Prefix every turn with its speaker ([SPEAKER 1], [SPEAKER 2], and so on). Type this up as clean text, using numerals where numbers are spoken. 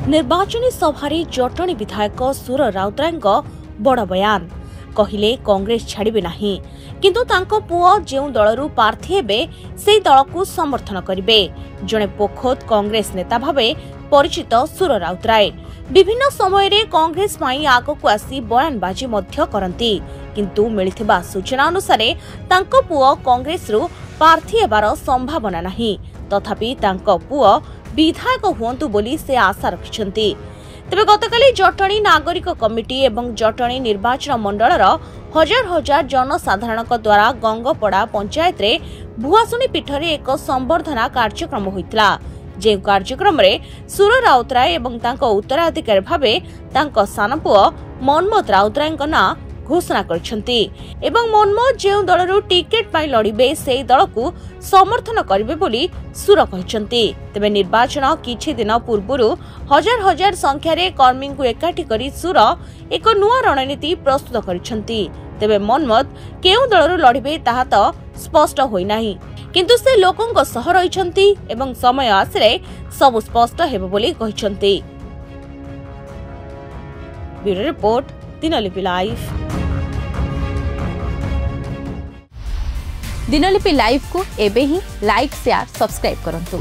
[SPEAKER 1] निर्वाचनी सभारे जटणी विधायक सुर राउतरायଙ୍କ बड़ बयान कहिले कांग्रेस छाड़िबे नाही किंतु तांको पुओ जेउ दलरू प्रार्थी हेबे सेही दलकू समर्थन करिबे। जणे पोखोत कांग्रेस नेता भाबे परिचित सुर राउतराय विभिन्न समय रे कांग्रेस पाई आगकू आसी बयानबाजी मध्य करंती किंतु मिलिथिबा सूचना अनुसार तांको पुओ कांग्रेस रु प्रार्थी हेबार संभावना नाही तथापि तांको पुओ विधायक हुअंतु बोली से आशा रखिछंती। तेबे गतकाली जटणी नागरिक कमिटी एवं जटणी निर्वाचन मंडलर हजार हजार जनसाधारणक द्वारा गंगपड़ा पंचायत रे भुआसुनी पीठरे एक संबर्धना कार्यक्रम होइतला जे कार्यक्रम रे सुर राउतराय एवं तांको उत्तराधिकारी भाबे तांको सानपुओ मनमोद राउतरायଙ୍କ ना घोषणा करछंती एवं मनमोद जेउ दलरू टिकेट पाई लड़िबे सेही दलकू समर्थन करिवे बोली सुर कहछंती। तेबे निर्वाचन किछि दिन पूर्वरु हजार हजार संख्या रे कर्मी को एकाठी करी सुर एक नुआ रणनीति प्रस्तुत करछंती। तेबे मनमोद केउ दलरू लड़िबे ताहा तो स्पष्ट होई नाही किंतु से लोकंक सह रहिछंती एवं समय आसरे सब स्पष्ट हेबो बोली कहछंती। Bureau report Dinalipi live.
[SPEAKER 2] Dinalipi live को एबे ही लाइक शेयर सब्सक्राइब करंतु।